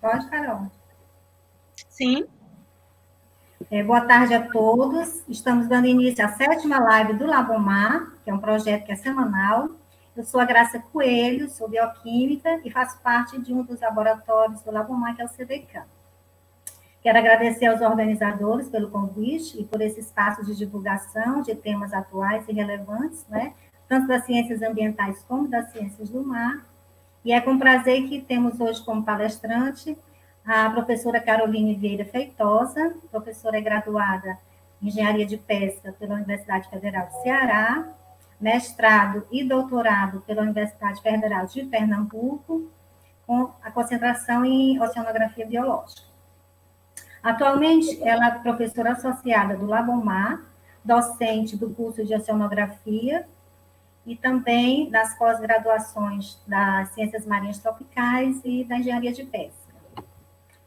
Pode, Carol? Sim. Boa tarde a todos. Estamos dando início à 7ª live do Labomar, que é um projeto que é semanal. Eu sou a Graça Coelho, sou bioquímica e faço parte de um dos laboratórios do Labomar, que é o CDCAM. Quero agradecer aos organizadores pelo convite e por esse espaço de divulgação de temas atuais e relevantes, né? Tanto das ciências ambientais como das ciências do mar. E é com prazer que temos hoje como palestrante a professora Caroline Vieira Feitosa, professora graduada em Engenharia de Pesca pela Universidade Federal do Ceará, mestrado e doutorado pela Universidade Federal de Pernambuco, com a concentração em oceanografia biológica. Atualmente, ela é professora associada do Labomar, docente do curso de oceanografia e também das pós-graduações das Ciências Marinhas Tropicais e da Engenharia de Pesca.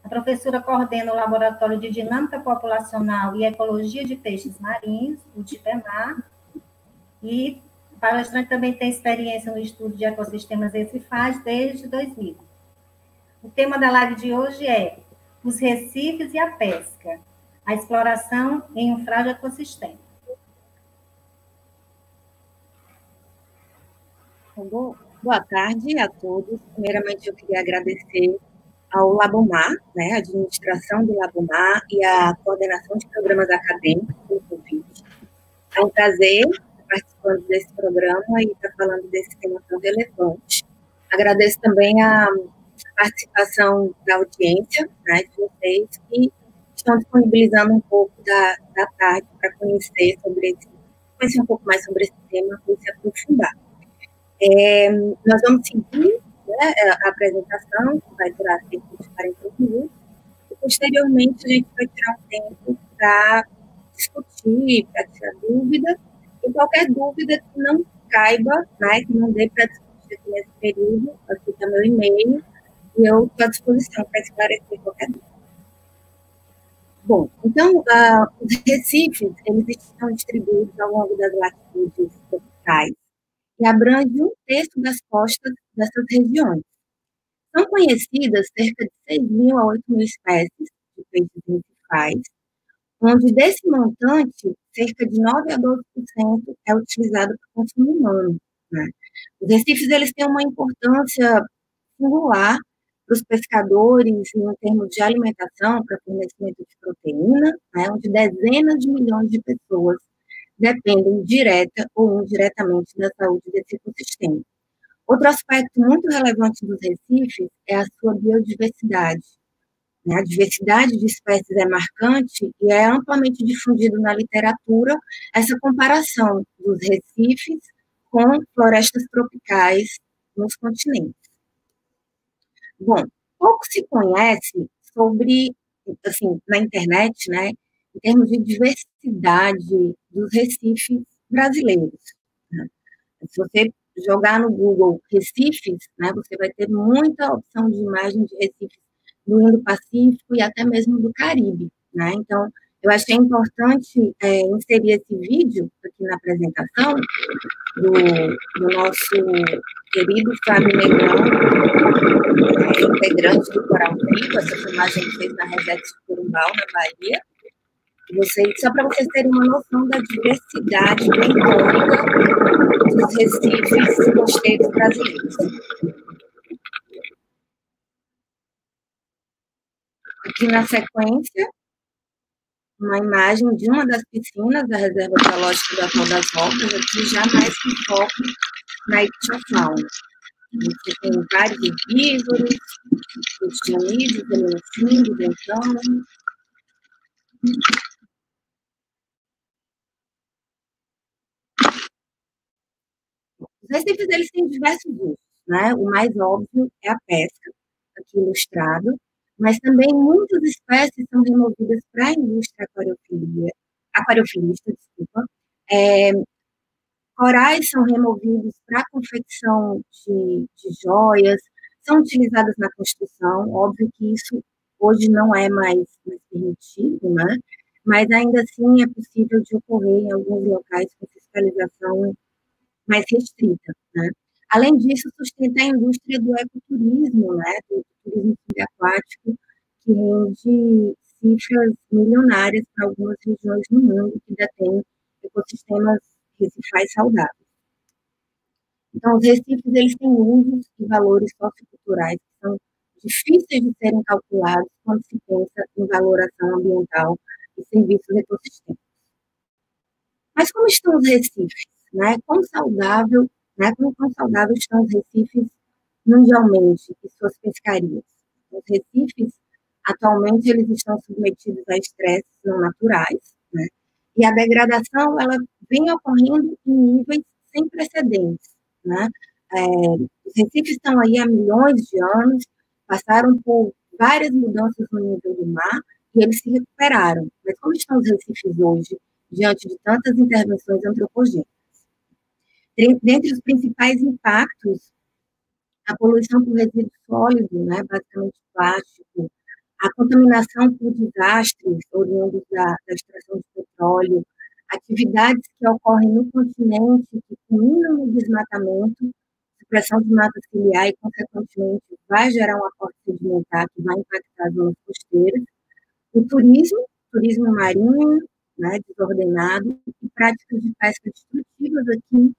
A professora coordena o Laboratório de Dinâmica Populacional e Ecologia de Peixes Marinhos, o DIPEMAR, e o palestrante também tem experiência no estudo de ecossistemas recifais desde 2000. O tema da live de hoje é os recifes e a pesca, a exploração em um frágil ecossistema. Boa tarde a todos. Primeiramente, eu queria agradecer ao Labomar, né, a administração do Labomar e a coordenação de programas acadêmicos pelo convite. É um prazer estar participando desse programa e estar falando desse tema tão relevante. Agradeço também a participação da audiência, né, de vocês que estão disponibilizando um pouco da tarde para conhecer um pouco mais sobre esse tema e se aprofundar. Nós vamos seguir, né, a apresentação, que vai durar cerca de 40 minutos, e posteriormente a gente vai tirar um tempo para discutir, para tirar dúvida, e qualquer dúvida que não caiba, né, que não dê para discutir aqui nesse período, aqui está meu e-mail, e eu estou à disposição para esclarecer qualquer dúvida. Bom, então, os recifes, eles estão distribuídos ao longo das latitudes tropicais e abrangem 1/3 das costas dessas regiões. São conhecidas cerca de 6.000 a 8.000 espécies de peixes recifais, onde desse montante, cerca de 9 a 12% é utilizado para consumo humano, né? Os recifes, eles têm uma importância singular para os pescadores em termos de alimentação, para fornecimento de proteína, né, onde dezenas de milhões de pessoas dependem direta ou indiretamente da saúde desse ecossistema. Outro aspecto muito relevante dos recifes é a sua biodiversidade. A diversidade de espécies é marcante e é amplamente difundido na literatura essa comparação dos recifes com florestas tropicais nos continentes. Bom, pouco se conhece sobre, assim, na internet, né, em termos de diversidade dos recifes brasileiros, né? Se você jogar no Google recifes, né, você vai ter muita opção de imagem de recifes do Indo-Pacífico e até mesmo do Caribe, né? Então, eu achei importante inserir esse vídeo aqui na apresentação do nosso querido Fábio Negrão, integrante do Coral Vivo. Essa filmagem ele fez na Resex de Corumbau, na Bahia. Só para vocês terem uma noção da diversidade bentônica dos recifes costeiros brasileiros. Aqui na sequência, uma imagem de uma das piscinas da Reserva Biológica do Atol das Rocas, aqui já mais com foco na ictiofauna. Você tem vários herbívoros, os tianídeos ali no fundo, dentão. Os recifes, eles têm diversos usos, né? O mais óbvio é a pesca, aqui ilustrado, mas também muitas espécies são removidas para a indústria aquariofilista, desculpa. Corais são removidos para a confecção de joias, são utilizadas na construção. Óbvio que isso hoje não é mais permitido, né? Mas ainda assim é possível de ocorrer em alguns locais com fiscalização mais restrita, né? Além disso, sustenta a indústria do ecoturismo, né, do turismo subaquático, que rende cifras milionárias para algumas regiões do mundo que detêm ecossistemas recifais saudáveis. Então, os recifes, eles têm usos e valores socioculturais que são difíceis de serem calculados quando se pensa em valoração ambiental e serviços ecossistêmicos. Mas como estão os recifes? Né? Quão saudáveis estão os recifes mundialmente e suas pescarias? Os recifes, atualmente, eles estão submetidos a estresses não naturais, né? E a degradação, ela vem ocorrendo em níveis sem precedentes, né? Os recifes estão aí há milhões de anos, passaram por várias mudanças no nível do mar e eles se recuperaram. Mas como estão os recifes hoje, diante de tantas intervenções antropogênicas? Dentre os principais impactos, a poluição por resíduo sólido, né, basicamente plástico, a contaminação por desastres oriundos da extração de petróleo, atividades que ocorrem no continente que culminam no desmatamento, supressão de mata ciliar e, consequentemente, vai gerar um aporte sedimentar que vai impactar as zonas costeiras, o turismo marinho, né, desordenado, e práticas de pesca destrutivas aqui,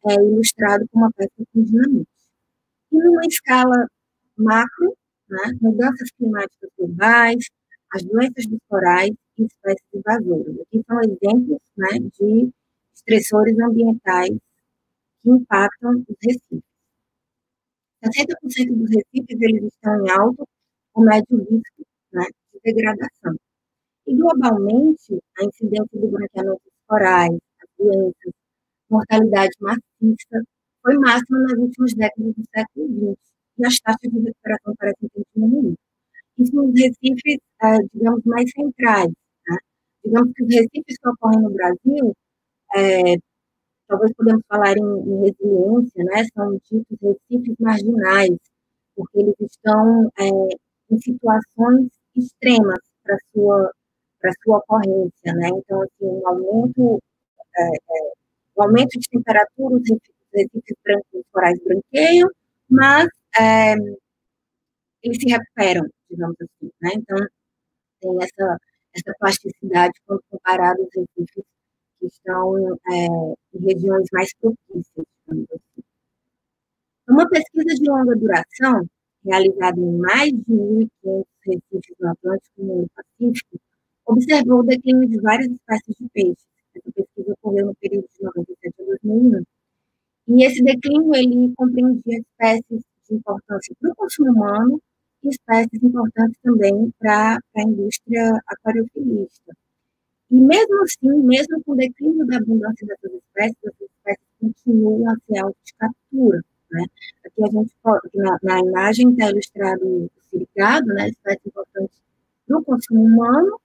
ilustrado como a pesca com dinamite. E numa escala macro, né, mudanças climáticas globais, as doenças dos corais e espécies invasoras. Aqui são exemplos, né, de estressores ambientais que impactam os recifes. 60% dos recifes eles estão em alto ou médio risco, né, de degradação. E, globalmente, a incidência do branqueamento dos corais, as doenças, mortalidade maciça, foi máxima nas últimas décadas do século XX, e as taxas de recuperação parecem ter diminuído. Isso nos recifes, digamos, mais centrais. Né? Digamos que os recifes que ocorrem no Brasil, talvez podemos falar em resiliência, né? São ditos recifes marginais, porque eles estão em situações extremas para sua ocorrência, né? Então, assim, o aumento de temperatura, os recifes brancos, os corais branqueiam, mas eles se recuperam, digamos assim, né? Então, tem essa plasticidade quando comparado aos recifes que estão em regiões mais propícias, digamos assim. Uma pesquisa de longa duração, realizada em mais de 1.500 recifes no Atlântico e no Pacífico, observou o declínio de várias espécies de peixes. Essa pesquisa ocorreu no período de 97 a 2001. E esse declínio, ele compreendia espécies de importância para o consumo humano e espécies importantes também para a indústria aquariofilista. E mesmo assim, mesmo com o declínio da abundância dessas espécies continuam a ser alvo de captura. Né? Aqui a gente pode, na imagem está ilustrado o siricado, né, espécie importante para o consumo humano,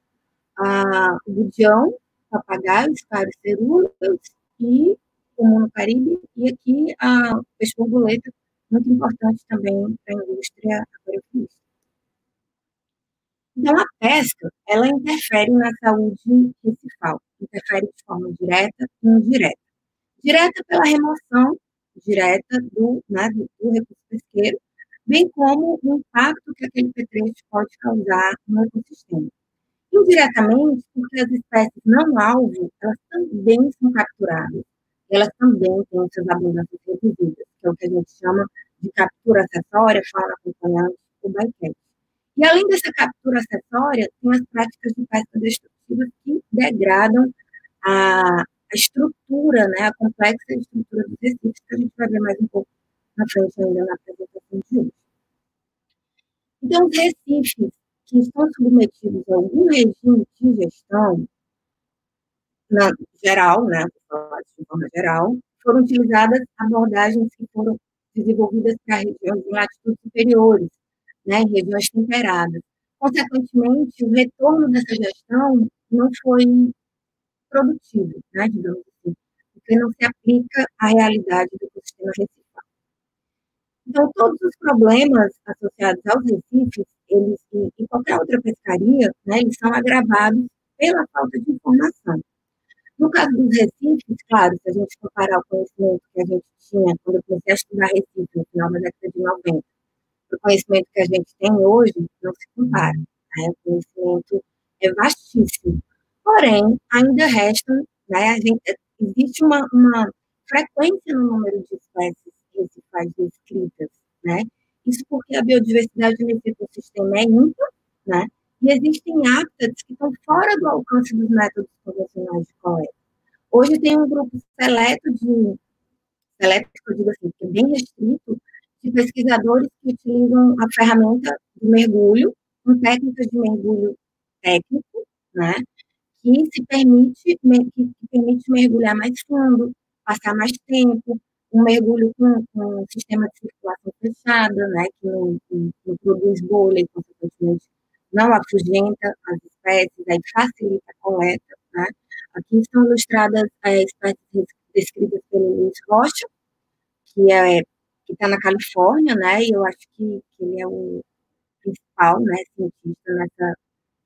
o budião, papagaio, espário, cerúleos e comum no Caribe, e aqui a peixe-borboleta, muito importante também para a indústria aquariofilista. Então, a pesca, ela interfere na saúde recifal, interfere de forma direta e indireta. Direta pela remoção direta do recurso pesqueiro, bem como o impacto que aquele petrecho pode causar no ecossistema. Indiretamente, porque as espécies não alvo, elas também são capturadas. Elas também têm suas abundâncias reduzidas, que é o que a gente chama de captura acessória, fauna acompanhante ou bycatch. E além dessa captura acessória, tem as práticas de pesca destrutiva que degradam a estrutura, né, a complexa estrutura dos recifes, que a gente vai ver mais um pouco na frente ainda na apresentação de hoje. Então, os recifes que estão submetidos a algum regime de gestão, na geral, né, de forma geral, foram utilizadas abordagens que foram desenvolvidas para regiões de latitudes superiores, né, em regiões temperadas. Consequentemente, o retorno dessa gestão não foi produtivo, né, digamos assim, porque não se aplica à realidade do ecossistema recifal. Então, todos os problemas associados aos recifes, eles, e qualquer outra pescaria, né, eles são agravados pela falta de informação. No caso dos recifes, claro, se a gente comparar o conhecimento que a gente tinha quando eu comecei a estudar Recife, no final da década de 90, o conhecimento que a gente tem hoje, não se compara. Né? O conhecimento é vastíssimo. Porém, ainda restam, né, existe uma frequência no número de espécies recifais descritas, né? Isso porque a biodiversidade nesse ecossistema é ímpar, né? E existem hábitats que estão fora do alcance dos métodos convencionais de coleta. Hoje tem um grupo seleto, que eu digo assim, que é bem restrito, de pesquisadores que utilizam a ferramenta de mergulho, com técnicas de mergulho técnico, né, que permite mergulhar mais fundo, passar mais tempo, um mergulho com um sistema de circulação fechada, né, que não produz bolha e, consequentemente, não afugenta as espécies, aí facilita a coleta, né. Aqui estão ilustradas espécies descritas pelo Luiz Rocha, que está na Califórnia, né, e eu acho que ele é o principal, né, cientista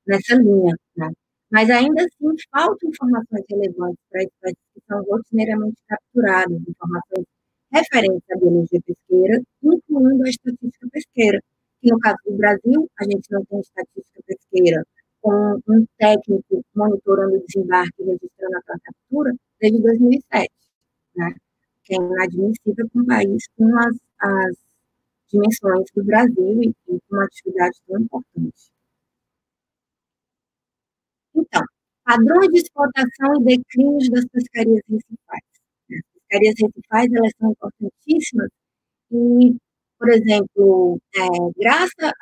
nessa linha, né. Mas ainda assim faltam informações relevantes para espécies que são rotineiramente capturadas, informações referentes à biologia pesqueira, incluindo a estatística pesqueira, que no caso do Brasil, a gente não tem estatística pesqueira com um técnico monitorando o desembarque e registrando a captura desde 2007, né, que é inadmissível para um país com as dimensões do Brasil e com uma atividade tão importante. Então, padrões de explotação e declínios das pescarias recifais. As pescarias recifais, elas são importantíssimas e, por exemplo, graças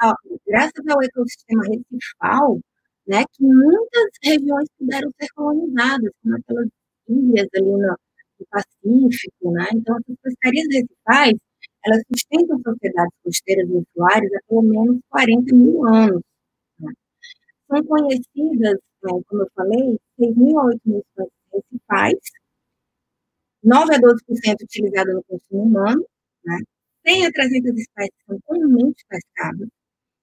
ao ecossistema recifal, né, que muitas regiões puderam ser colonizadas, como aquelas ilhas ali no Pacífico, né? Então, as pescarias recifais, elas sustentam sociedades costeiras e insulárias há pelo menos 40 mil anos. Né? São conhecidas, como eu falei, 6.000 a 8.000 espécies recifais, 9 a 12% utilizadas no consumo humano, né? 100 a 300 espécies são comumente pescadas,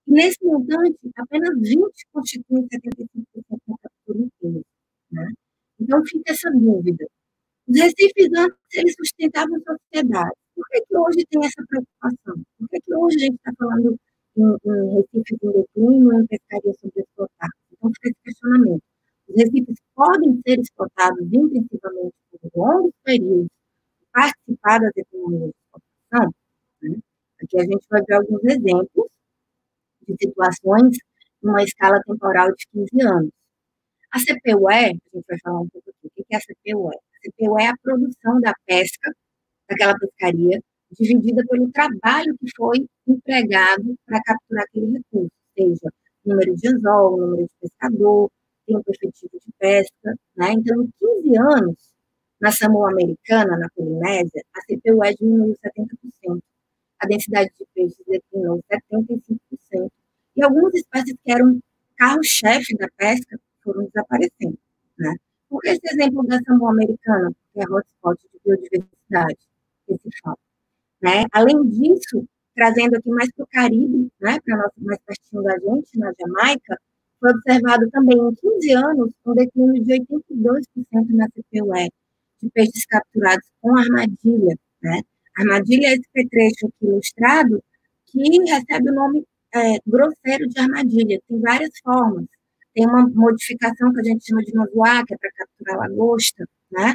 e nesse montante, apenas 20 constituem 75% da captura inteira. Né? Então, fica essa dúvida. Os recifes antes, eles sustentavam a sociedade. Por que hoje tem essa preocupação? Por que hoje a gente está falando em recifes em declínio, em pescaria sobreexplotada? Então, fica esse questionamento. Os recifes podem ser explotados intensivamente por longos períodos, participar das economias de explotação? Né? Aqui a gente vai ver alguns exemplos de situações numa escala temporal de 15 anos. A CPUE, a gente vai falar um pouco aqui, o que é a CPUE? A CPUE é a produção da pesca, daquela pescaria, dividida pelo trabalho que foi empregado para capturar aquele recurso, seja número de anzol, número de pescador, tempo efetivo de pesca, né? Então, em 15 anos, na Samoa Americana, na Polinésia, a CPUE diminuiu 70%, a densidade de peixes declinou 75%, e algumas espécies que eram carro-chefe da pesca foram desaparecendo. Né? Por que esse exemplo da Samoa Americana, que é hotspot de biodiversidade, que se fala? Né? Além disso, trazendo aqui mais para o Caribe, né, para mais pertinho da gente, na Jamaica, foi observado também em 15 anos um declínio de 82% na CPUE, de peixes capturados com armadilha. Né? Armadilha é esse petrecho aqui ilustrado que recebe o nome grosseiro de armadilha. Tem várias formas. Tem uma modificação que a gente chama de novoá, que é para capturar lagosta. Né?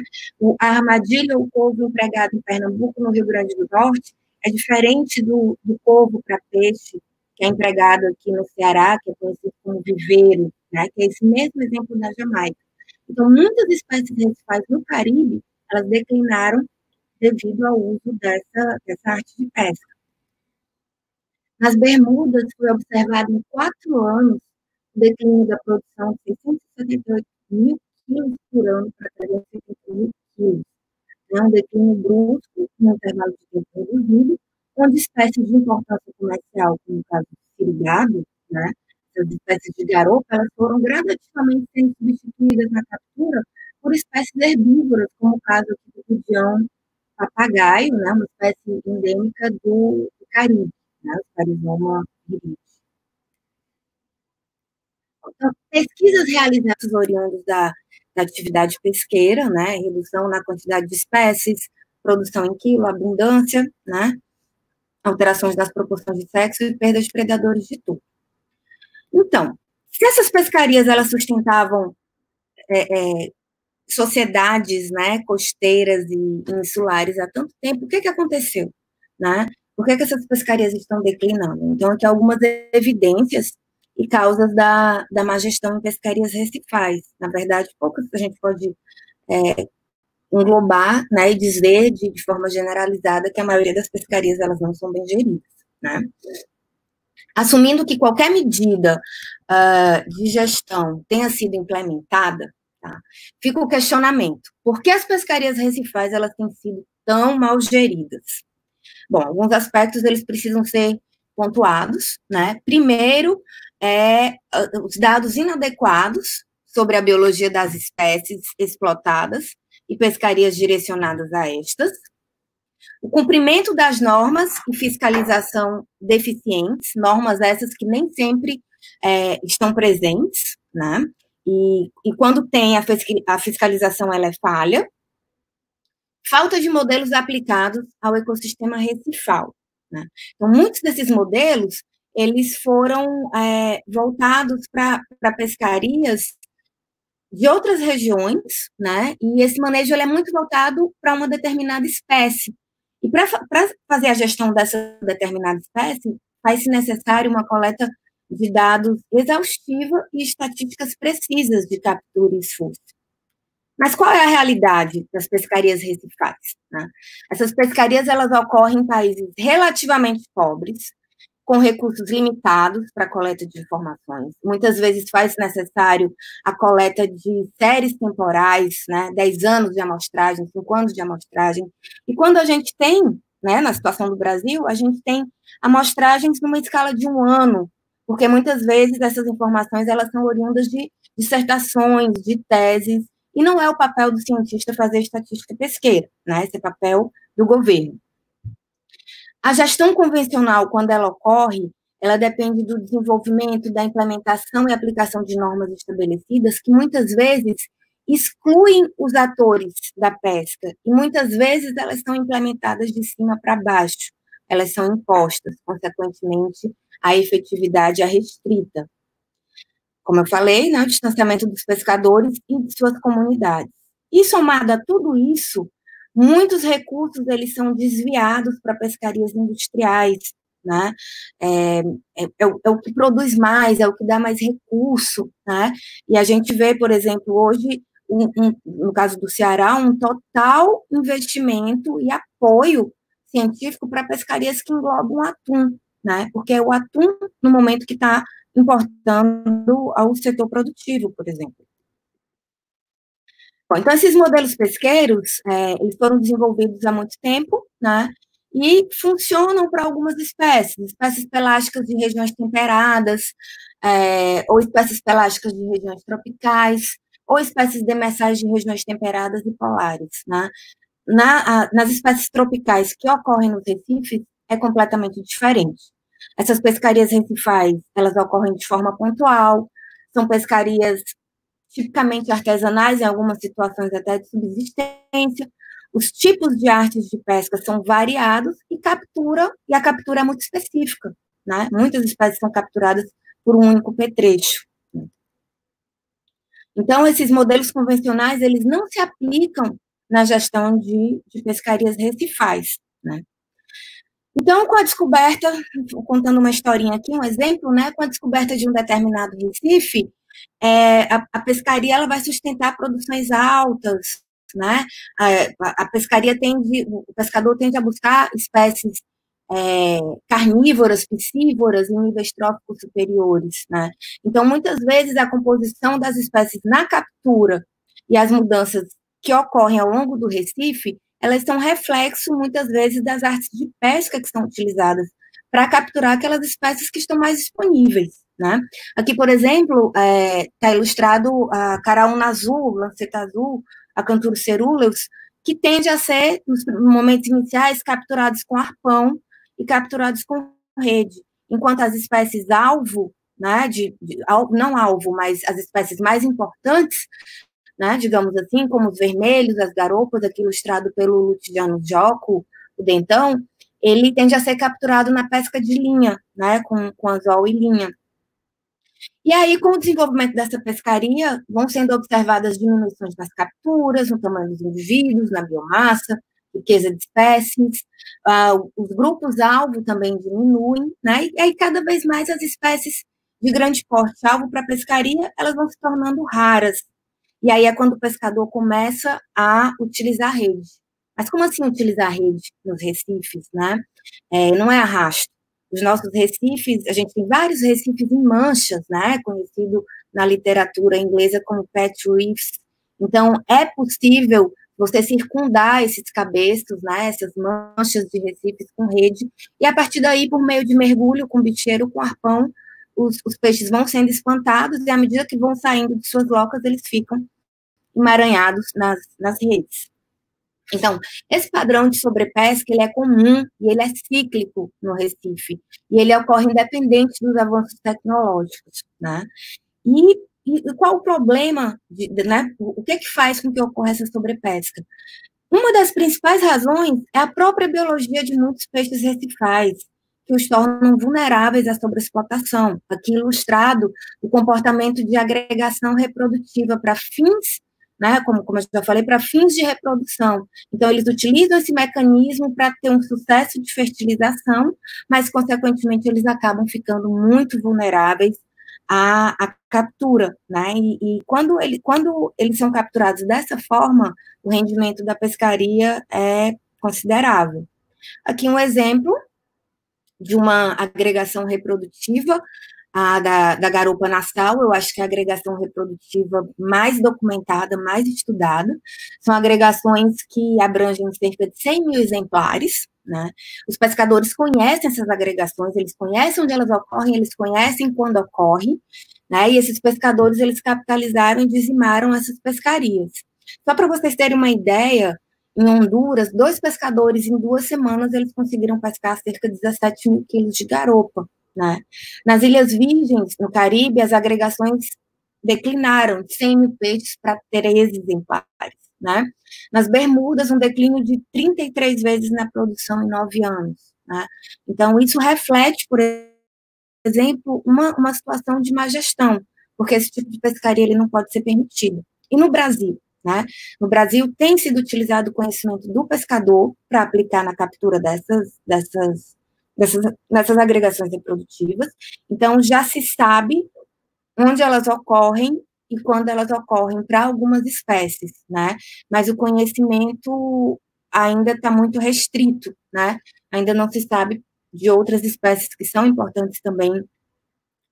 A armadilha, o polvo empregado em Pernambuco, no Rio Grande do Norte, é diferente do polvo para peixe, que é empregado aqui no Ceará, que é conhecido como viveiro, né? Que é esse mesmo exemplo da Jamaica. Então, muitas espécies recifais no Caribe, elas declinaram devido ao uso dessa arte de pesca. Nas Bermudas, foi observado em 4 anos o declínio da produção de 678 mil quilos por ano para 370 mil quilos. É um declínio brusco, num intervalo de tempo reduzido, onde espécies de importância comercial, como o caso do sirigado, né, as espécies de garopa, elas foram gradativamente sendo substituídas na captura por espécies herbívoras, como o caso aqui do rudião papagaio, né, uma espécie endêmica do Caribe, né, o Carizoma hirite. Então, pesquisas realizadas oriundas da da atividade pesqueira, né, redução na quantidade de espécies, produção em quilo, abundância, né, alterações das proporções de sexo e perda de predadores de tudo. Então, se essas pescarias, elas sustentavam sociedades, né, costeiras e insulares há tanto tempo, o que aconteceu, né? Por que essas pescarias estão declinando? Então, aqui algumas evidências e causas da má gestão em pescarias recifais. Na verdade, poucas a gente pode englobar, né, e dizer de forma generalizada que a maioria das pescarias elas não são bem geridas, né? Assumindo que qualquer medida de gestão tenha sido implementada, tá, fica o questionamento: por que as pescarias recifais elas têm sido tão mal geridas? Bom, alguns aspectos eles precisam ser pontuados, né? Primeiro, os dados inadequados sobre a biologia das espécies explotadas e pescarias direcionadas a estas, o cumprimento das normas e fiscalização deficientes, normas essas que nem sempre estão presentes, né? E quando tem a fiscalização, ela é falha. Falta de modelos aplicados ao ecossistema recifal, né? Então, muitos desses modelos, eles foram voltados para pescarias de outras regiões, né? E esse manejo ele é muito voltado para uma determinada espécie. E para fazer a gestão dessa determinada espécie, faz-se necessário uma coleta de dados exaustiva e estatísticas precisas de captura e esforço. Mas qual é a realidade das pescarias recifais, né? Essas pescarias elas ocorrem em países relativamente pobres, com recursos limitados para a coleta de informações. Muitas vezes faz necessário a coleta de séries temporais, né, 10 anos de amostragem, 5 anos de amostragem. E quando a gente tem, né, na situação do Brasil, a gente tem amostragens numa escala de 1 ano, porque muitas vezes essas informações elas são oriundas de dissertações, de teses, e não é o papel do cientista fazer estatística pesqueira, né, esse é papel do governo. A gestão convencional, quando ela ocorre, ela depende do desenvolvimento, da implementação e aplicação de normas estabelecidas, que muitas vezes excluem os atores da pesca, e muitas vezes elas são implementadas de cima para baixo, elas são impostas, consequentemente, a efetividade é restrita. Como eu falei, né, o distanciamento dos pescadores e de suas comunidades. E somado a tudo isso, muitos recursos eles são desviados para pescarias industriais, né? É o que produz mais, é o que dá mais recurso, né? E a gente vê, por exemplo, hoje, no caso do Ceará, um total investimento e apoio científico para pescarias que englobam o atum, né? Porque é o atum, no momento que está importando ao setor produtivo, por exemplo. Bom, então, esses modelos pesqueiros, eles foram desenvolvidos há muito tempo, né, e funcionam para algumas espécies pelágicas de regiões temperadas, ou espécies pelágicas de regiões tropicais, ou espécies demersais de regiões temperadas e polares, né. Nas espécies tropicais que ocorrem nos recifes, é completamente diferente. Essas pescarias recifais, elas ocorrem de forma pontual, são pescarias tipicamente artesanais, em algumas situações até de subsistência. Os tipos de artes de pesca são variados e a captura é muito específica, né? Muitas espécies são capturadas por um único petrecho. Então, esses modelos convencionais, eles não se aplicam na gestão de pescarias recifais, né? Então, com a descoberta, contando uma historinha aqui, um exemplo, né? Com a descoberta de um determinado recife, a pescaria ela vai sustentar produções altas, né? O pescador tende a buscar espécies carnívoras, piscívoras, em níveis tróficos superiores, né? Então, muitas vezes, a composição das espécies na captura e as mudanças que ocorrem ao longo do recife, elas são reflexo, muitas vezes, das artes de pesca que são utilizadas para capturar aquelas espécies que estão mais disponíveis, né? Aqui, por exemplo, está ilustrado a caraúna azul, lanceta azul, a Canturus ceruleus, que tende a ser, nos momentos iniciais, capturados com arpão e capturados com rede, enquanto as espécies alvo, né, não alvo, mas as espécies mais importantes, né, digamos assim, como os vermelhos, as garopas, aqui ilustrado pelo Lutigiano Jocko, o dentão, ele tende a ser capturado na pesca de linha, né, com anzol e linha. E aí, com o desenvolvimento dessa pescaria, vão sendo observadas diminuições nas capturas, no tamanho dos indivíduos, na biomassa, riqueza de espécies, os grupos-alvo também diminuem, né? E aí, cada vez mais, as espécies de grande porte, alvo para pescaria, elas vão se tornando raras. E aí é quando o pescador começa a utilizar a rede. Mas como assim utilizar a rede nos recifes, né? Não é arrasto. Os nossos recifes, a gente tem vários recifes em manchas, né? Conhecido na literatura inglesa como patch reefs. Então, é possível você circundar esses cabeços, né? Essas manchas de recifes com rede, e a partir daí, por meio de mergulho com bicheiro, com arpão, os peixes vão sendo espantados, e à medida que vão saindo de suas locas, eles ficam emaranhados nas redes. Então, esse padrão de sobrepesca, ele é comum e ele é cíclico no Recife, e ele ocorre independente dos avanços tecnológicos, né? E qual o problema, né? O que faz com que ocorra essa sobrepesca? Uma das principais razões é a própria biologia de muitos peixes recifais, que os tornam vulneráveis à sobreexplotação. Aqui ilustrado o comportamento de agregação reprodutiva para fins, né, como eu já falei, para fins de reprodução. Então, eles utilizam esse mecanismo para ter um sucesso de fertilização, mas, consequentemente, eles acabam ficando muito vulneráveis à captura, né? E quando eles são capturados dessa forma, o rendimento da pescaria é considerável. Aqui um exemplo de uma agregação reprodutiva, da garopa nasal. Eu acho que é a agregação reprodutiva mais documentada, mais estudada. São agregações que abrangem cerca de 100 mil exemplares, né? Os pescadores conhecem essas agregações, eles conhecem onde elas ocorrem, eles conhecem quando ocorrem, né? E esses pescadores, eles capitalizaram e dizimaram essas pescarias. Só para vocês terem uma ideia, em Honduras, 2 pescadores, em 2 semanas, eles conseguiram pescar cerca de 17 mil quilos de garopa, né? Nas Ilhas Virgens, no Caribe, as agregações declinaram de 100 mil peixes para 13 exemplares, né? Nas Bermudas, um declínio de 33 vezes na produção em 9 anos, né? Então, isso reflete, por exemplo, uma situação de má gestão, porque esse tipo de pescaria ele não pode ser permitido. E no Brasil? Né? No Brasil, tem sido utilizado o conhecimento do pescador para aplicar na captura dessas agregações reprodutivas. Então, já se sabe onde elas ocorrem e quando elas ocorrem para algumas espécies, né? Mas o conhecimento ainda está muito restrito, né? Ainda não se sabe de outras espécies que são importantes também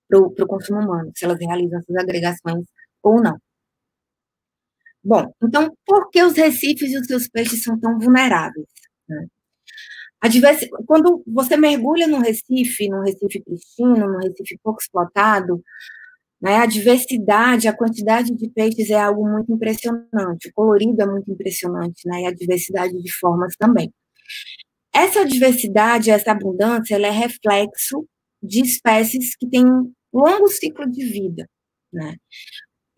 para o consumo humano, se elas realizam essas agregações ou não. Bom, então, por que os recifes e os seus peixes são tão vulneráveis? Né? Quando você mergulha num recife pristino, num recife pouco explotado, né, a diversidade, a quantidade de peixes é algo muito impressionante, o colorido é muito impressionante, né, e a diversidade de formas também. Essa diversidade, essa abundância, ela é reflexo de espécies que têm um longo ciclo de vida, né?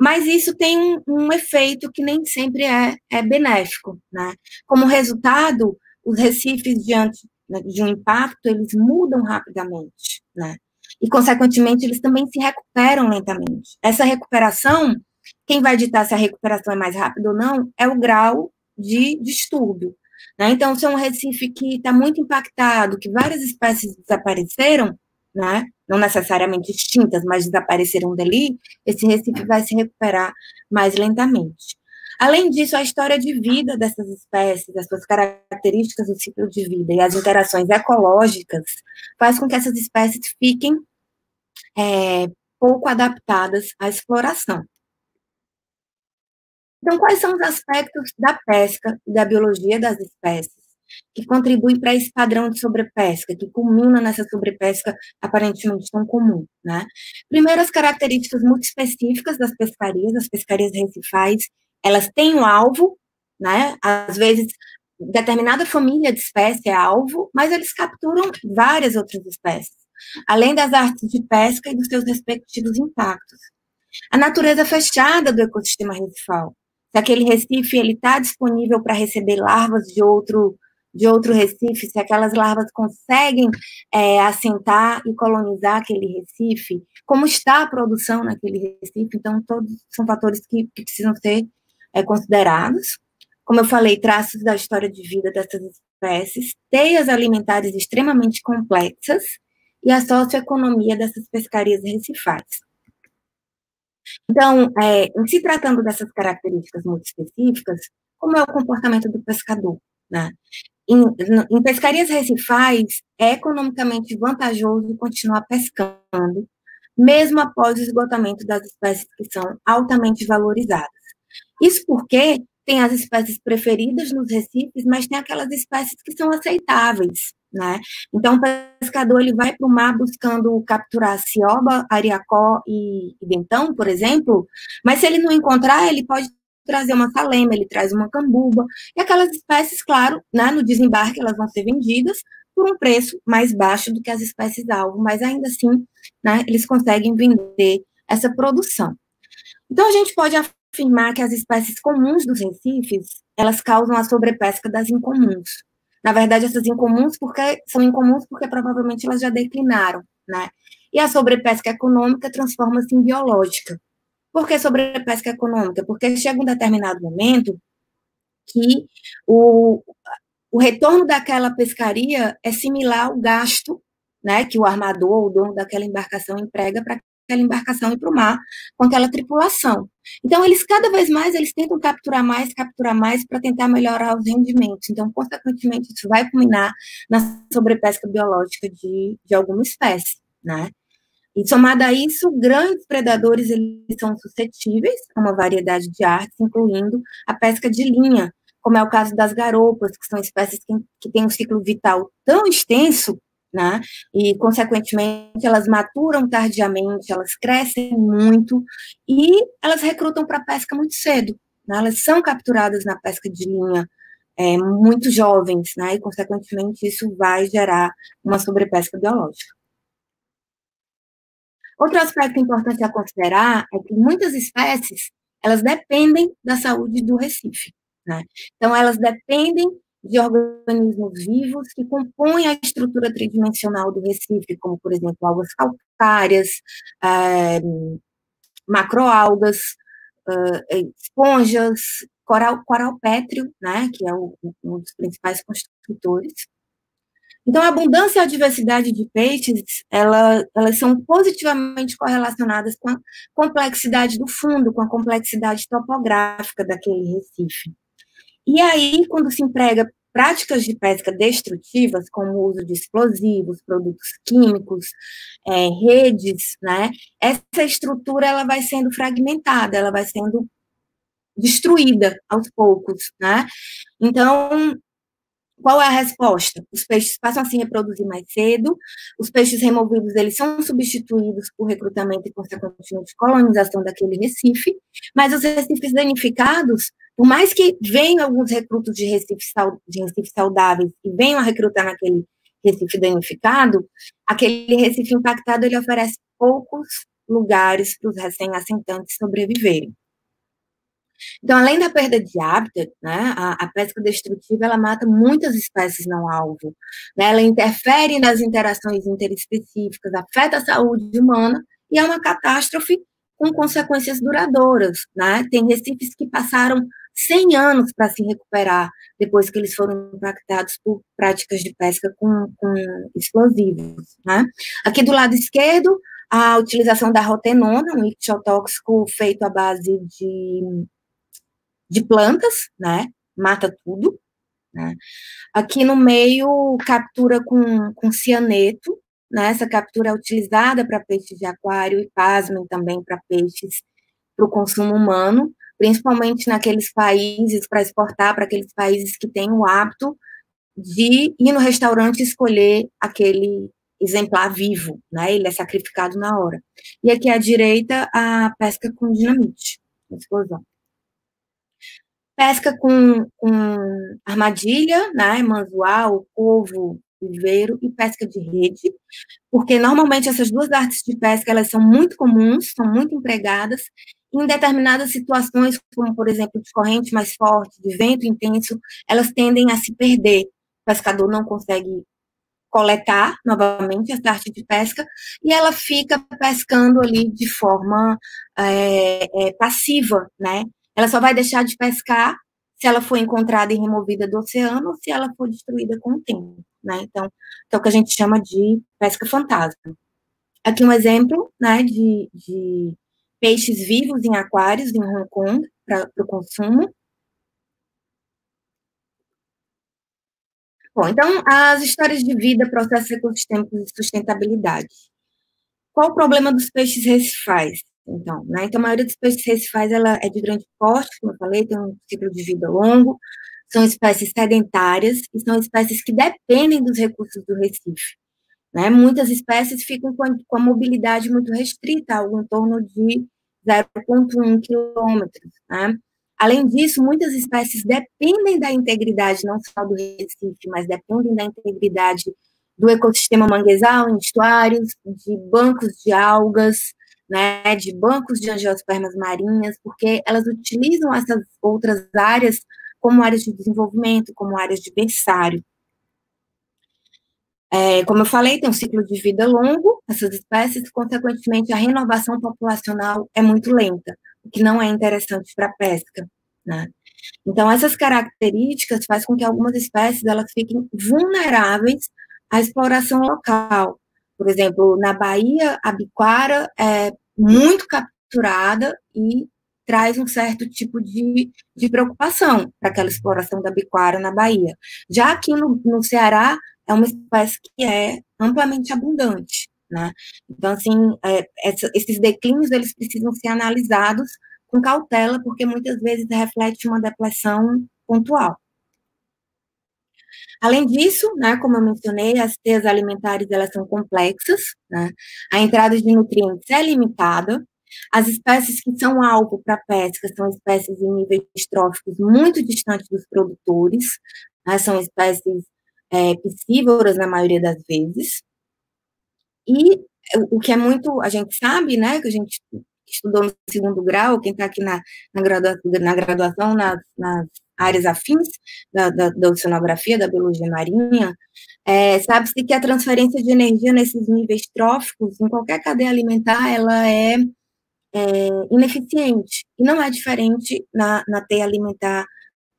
Mas isso tem um efeito que nem sempre é benéfico, né? Como resultado, os recifes, diante de um impacto, eles mudam rapidamente, né? E, consequentemente, eles também se recuperam lentamente. Essa recuperação, quem vai ditar se a recuperação é mais rápida ou não, é o grau de distúrbio, né? Então, se é um recife que está muito impactado, que várias espécies desapareceram, né? Não necessariamente extintas, mas desapareceram dali, esse recife vai se recuperar mais lentamente. Além disso, a história de vida dessas espécies, as suas características do ciclo de vida e as interações ecológicas faz com que essas espécies fiquem pouco adaptadas à exploração. Então, quais são os aspectos da pesca e da biologia das espécies que contribuem para esse padrão de sobrepesca, que culmina nessa sobrepesca aparentemente tão comum, né? Primeiro, as características muito específicas das pescarias, as pescarias recifais, elas têm um alvo, né? Às vezes, determinada família de espécie é alvo, mas eles capturam várias outras espécies, além das artes de pesca e dos seus respectivos impactos. A natureza fechada do ecossistema recifal. se aquele recife está disponível para receber larvas de outro recife, se aquelas larvas conseguem assentar e colonizar aquele recife, como está a produção naquele recife. Então, todos são fatores que precisam ser considerados. Como eu falei, traços da história de vida dessas espécies, teias alimentares extremamente complexas e a socioeconomia dessas pescarias recifais. Então, em se tratando dessas características muito específicas, como é o comportamento do pescador, né? Em pescarias recifais, é economicamente vantajoso continuar pescando, mesmo após o esgotamento das espécies que são altamente valorizadas. Isso porque tem as espécies preferidas nos recifes, mas tem aquelas espécies que são aceitáveis, né? Então, o pescador ele vai para o mar buscando capturar cioba, ariacó e dentão, por exemplo, mas se ele não encontrar, ele pode trazer uma salema, ele traz uma cambuba, e aquelas espécies, claro, né, no desembarque elas vão ser vendidas por um preço mais baixo do que as espécies-alvo, mas ainda assim, né, eles conseguem vender essa produção. Então, a gente pode afirmar que as espécies comuns dos recifes, elas causam a sobrepesca das incomuns. Na verdade, essas incomuns são incomuns porque provavelmente elas já declinaram, né? E a sobrepesca econômica transforma-se em biológica. Por que sobrepesca econômica? Porque chega um determinado momento que o retorno daquela pescaria é similar ao gasto, né, que o armador, o dono daquela embarcação emprega para aquela embarcação ir para o mar com aquela tripulação. Então, eles cada vez mais eles tentam capturar mais para tentar melhorar os rendimentos. Então, consequentemente, isso vai culminar na sobrepesca biológica de alguma espécie, né? E, somado a isso, grandes predadores eles são suscetíveis a uma variedade de artes, incluindo a pesca de linha, como é o caso das garoupas, que são espécies que têm um ciclo vital tão extenso, né, e, consequentemente, elas maturam tardiamente, elas crescem muito, e elas recrutam para a pesca muito cedo, né, elas são capturadas na pesca de linha muito jovens, né, e, consequentemente, isso vai gerar uma sobrepesca biológica. Outro aspecto importante a considerar é que muitas espécies, elas dependem da saúde do recife, né? Então, elas dependem de organismos vivos que compõem a estrutura tridimensional do recife, como, por exemplo, algas calcárias, macroalgas, esponjas, coral pétreo, né, que é um dos principais construtores. Então, a abundância e a diversidade de peixes, elas são positivamente correlacionadas com a complexidade do fundo, com a complexidade topográfica daquele recife. E aí, quando se emprega práticas de pesca destrutivas, como o uso de explosivos, produtos químicos, redes, né, essa estrutura ela vai sendo fragmentada, ela vai sendo destruída aos poucos, né? Então, qual é a resposta? Os peixes passam a se reproduzir mais cedo, os peixes removidos eles são substituídos por recrutamento e, consequentemente, colonização daquele recife, mas os recifes danificados, por mais que venham alguns recrutos de recifes saudáveis e venham a recrutar naquele recife danificado, aquele recife impactado ele oferece poucos lugares para os recém-assentantes sobreviverem. Então, além da perda de hábitat, né, a pesca destrutiva ela mata muitas espécies não alvo, né, ela interfere nas interações interespecíficas, afeta a saúde humana e é uma catástrofe com consequências duradouras, né? Tem recifes que passaram 100 anos para se recuperar depois que eles foram impactados por práticas de pesca com explosivos, né? Aqui do lado esquerdo, a utilização da rotenona, um ictiotóxico feito à base de plantas, né, mata tudo, né. Aqui no meio, captura com cianeto, né, essa captura é utilizada para peixes de aquário e, pasmem, também para peixes para o consumo humano, principalmente naqueles países, para exportar para aqueles países que têm o hábito de ir no restaurante e escolher aquele exemplar vivo, né, ele é sacrificado na hora. E aqui à direita, a pesca com dinamite, explosão. Pesca com armadilha, né, manzoal, polvo, viveiro e pesca de rede, porque normalmente essas duas artes de pesca elas são muito comuns, são muito empregadas, em determinadas situações, como, por exemplo, de corrente mais forte, de vento intenso, elas tendem a se perder. O pescador não consegue coletar novamente essa arte de pesca e ela fica pescando ali de forma passiva, né? Ela só vai deixar de pescar se ela for encontrada e removida do oceano ou se ela for destruída com o tempo, né? Então, é o que a gente chama de pesca fantasma. Aqui um exemplo, né, de peixes vivos em aquários em Hong Kong para o consumo. Bom, então, as histórias de vida, processos ecossistêmicos e sustentabilidade. Qual o problema dos peixes recifais? Então, né? Então, a maioria dos peixes recifais ela é de grande porte, como eu falei, tem um ciclo de vida longo, são espécies sedentárias e são espécies que dependem dos recursos do Recife. Né? Muitas espécies ficam com a mobilidade muito restrita, algo em torno de 0,1 quilômetros. Né? Além disso, muitas espécies dependem da integridade não só do Recife, mas dependem da integridade do ecossistema manguezal, em estuários, de bancos de algas, né, de bancos de angiospermas marinhas, porque elas utilizam essas outras áreas como áreas de desenvolvimento, como áreas de berçário. Como eu falei, tem um ciclo de vida longo, essas espécies, consequentemente, a renovação populacional é muito lenta, o que não é interessante para a pesca, né? Então, essas características fazem com que algumas espécies elas fiquem vulneráveis à exploração local. Por exemplo, na Bahia, a biquara é muito capturada e traz um certo tipo de preocupação para aquela exploração da biquara na Bahia. Já aqui no Ceará, é uma espécie que é amplamente abundante, né? Então, assim, esses declínios, eles precisam ser analisados com cautela, porque muitas vezes reflete uma depressão pontual. Além disso, né, como eu mencionei, as teias alimentares, elas são complexas, né? A entrada de nutrientes é limitada, as espécies que são alvo para pesca são espécies em níveis tróficos muito distantes dos produtores, né? São espécies piscívoras na maioria das vezes, e o que é muito, a gente sabe, né, que a gente estudou no segundo grau, quem está aqui na graduação, nas áreas afins da oceanografia, da biologia marinha, sabe-se que a transferência de energia nesses níveis tróficos, em qualquer cadeia alimentar, ela é ineficiente, e não é diferente na teia alimentar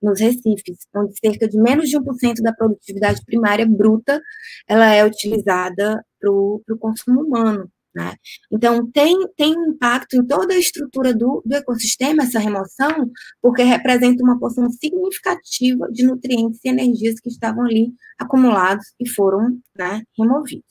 nos recifes, onde cerca de menos de 1% da produtividade primária bruta ela é utilizada para o consumo humano. Né? Então, tem um impacto em toda a estrutura do ecossistema, essa remoção, porque representa uma porção significativa de nutrientes e energias que estavam ali acumulados e foram, né, removidos.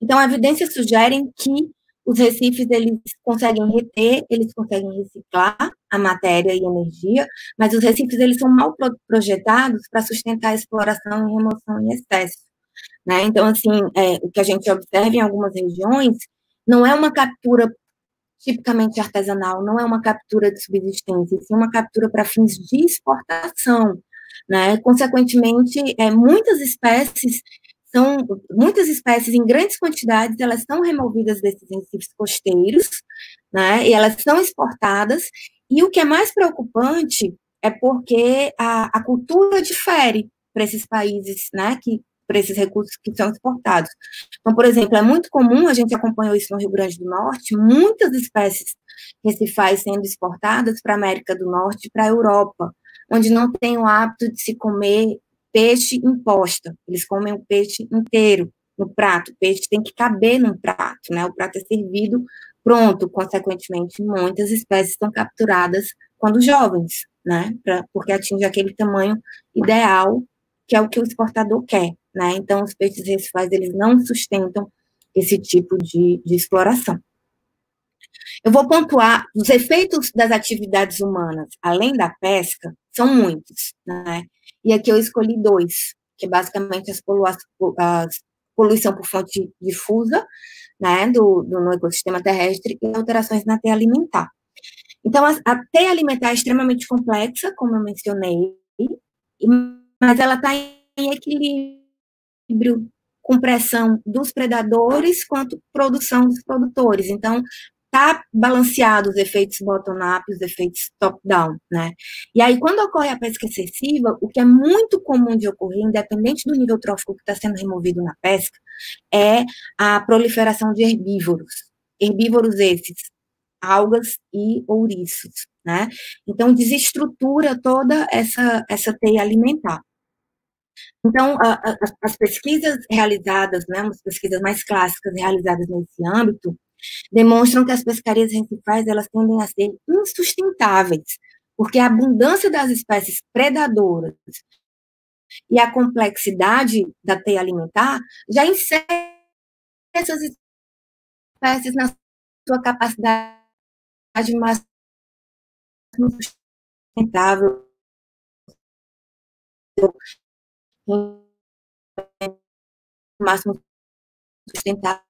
Então, evidências sugerem que os recifes, eles conseguem reter, eles conseguem reciclar a matéria e energia, mas os recifes, eles são mal projetados para sustentar a exploração e remoção em excesso. Né? Então, assim, o que a gente observa em algumas regiões não é uma captura tipicamente artesanal, não é uma captura de subsistência, sim uma captura para fins de exportação. Né? Consequentemente, muitas espécies em grandes quantidades, elas são removidas desses recifes costeiros, né, e elas são exportadas, e o que é mais preocupante é porque a cultura difere para esses países, né, para esses recursos que são exportados. Então, por exemplo, é muito comum, a gente acompanhou isso no Rio Grande do Norte, muitas espécies recifais sendo exportadas para a América do Norte e para a Europa, onde não tem o hábito de se comer peixe imposta, eles comem o peixe inteiro no prato, o peixe tem que caber num prato, né? O prato é servido pronto, consequentemente, muitas espécies são capturadas quando jovens, né? Porque atinge aquele tamanho ideal, que é o que o exportador quer, né? Então, os peixes recifais, eles não sustentam esse tipo de exploração. Eu vou pontuar os efeitos das atividades humanas, além da pesca, são muitos, né? E aqui eu escolhi dois, que é basicamente a poluição por fonte difusa, né, no ecossistema terrestre e alterações na teia alimentar. Então, a teia alimentar é extremamente complexa, como eu mencionei, mas ela está em equilíbrio com pressão dos predadores quanto produção dos produtores. Então, tá balanceado os efeitos bottom-up e os efeitos top-down, né? E aí, quando ocorre a pesca excessiva, o que é muito comum de ocorrer, independente do nível trófico que está sendo removido na pesca, é a proliferação de herbívoros. Herbívoros esses, algas e ouriços, né? Então, desestrutura toda essa teia alimentar. Então, as pesquisas realizadas, né, as pesquisas mais clássicas realizadas nesse âmbito, demonstram que as pescarias recifais, elas tendem a ser insustentáveis, porque a abundância das espécies predadoras e a complexidade da teia alimentar já insere essas espécies na sua capacidade máxima sustentável, máximo sustentável.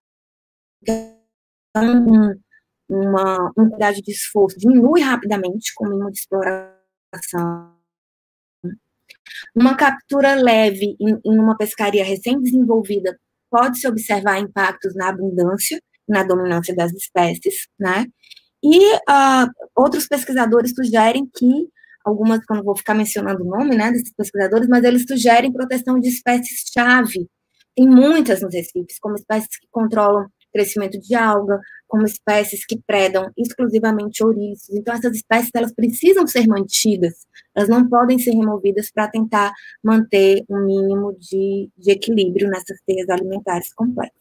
Então, uma unidade de esforço diminui rapidamente com o mínimo de exploração. Uma captura leve em uma pescaria recém-desenvolvida pode-se observar impactos na abundância, na dominância das espécies, né? E outros pesquisadores sugerem que, algumas, que eu não vou ficar mencionando o nome, né, desses pesquisadores, mas eles sugerem proteção de espécies-chave. Tem muitas nos recifes, como espécies que controlam crescimento de alga, como espécies que predam exclusivamente ouriços. Então, essas espécies, elas precisam ser mantidas, elas não podem ser removidas para tentar manter um mínimo de equilíbrio nessas teias alimentares complexas.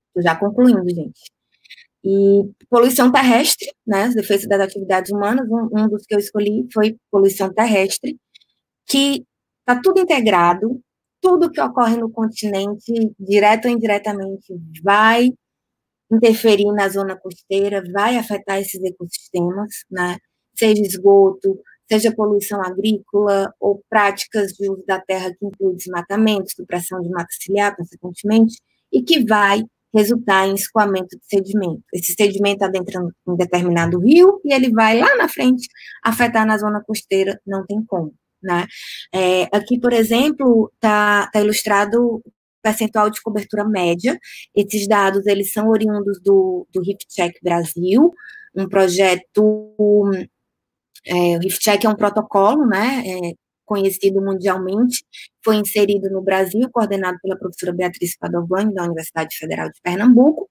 Estou já concluindo, gente. E poluição terrestre, né, os efeitos das atividades humanas, um dos que eu escolhi foi poluição terrestre, que está tudo integrado, tudo que ocorre no continente, direto ou indiretamente, vai interferir na zona costeira, vai afetar esses ecossistemas, né? Seja esgoto, seja poluição agrícola, ou práticas de uso da terra que inclui desmatamento, supressão de mata ciliar, consequentemente, e que vai resultar em escoamento de sedimento. Esse sedimento adentra em determinado rio e ele vai lá na frente afetar na zona costeira, não tem como, né? Aqui, por exemplo, tá ilustrado percentual de cobertura média. Esses dados, eles são oriundos do RIFCHEC Brasil, um projeto, o RIFCHEC é um protocolo, né, conhecido mundialmente, foi inserido no Brasil, coordenado pela professora Beatriz Padovani, da Universidade Federal de Pernambuco,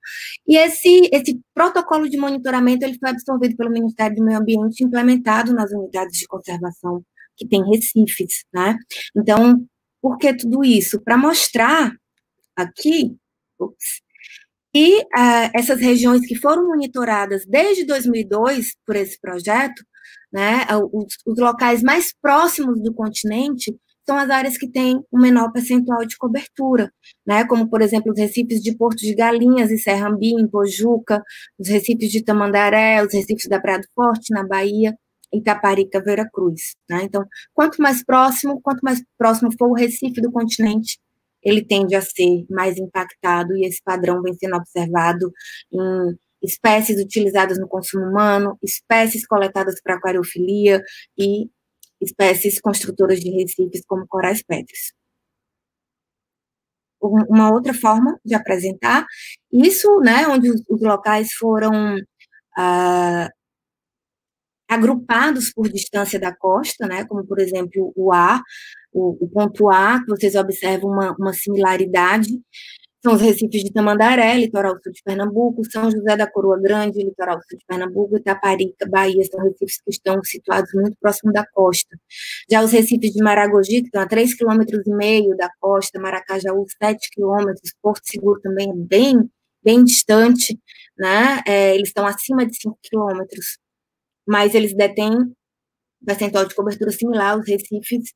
e esse protocolo de monitoramento, ele foi absorvido pelo Ministério do Meio Ambiente, implementado nas unidades de conservação que tem recifes, né? Então, por que tudo isso? Para mostrar aqui, que essas regiões que foram monitoradas desde 2002 por esse projeto, né, os locais mais próximos do continente são as áreas que têm um menor percentual de cobertura, né, como, por exemplo, os recifes de Porto de Galinhas e Serrambi, em Pojuca, os recifes de Tamandaré, os recifes da Praia do Forte, na Bahia, Itaparica, Veracruz, né? Então, quanto mais próximo for o recife do continente, ele tende a ser mais impactado, e esse padrão vem sendo observado em espécies utilizadas no consumo humano, espécies coletadas para aquariofilia e espécies construtoras de recifes, como corais pedres. Uma outra forma de apresentar isso, né, onde os locais foram agrupados por distância da costa, né, como, por exemplo, o ponto A, que vocês observam uma similaridade, são os recifes de Tamandaré, litoral sul de Pernambuco, São José da Coroa Grande, litoral sul de Pernambuco, Itaparica, Bahia, são recifes que estão situados muito próximo da costa. Já os recifes de Maragogi, que estão a 3,5 km da costa, Maracajaú, 7 km, Porto Seguro também é bem distante, né, eles estão acima de 5 km, mas eles detêm percentual de cobertura similar aos recifes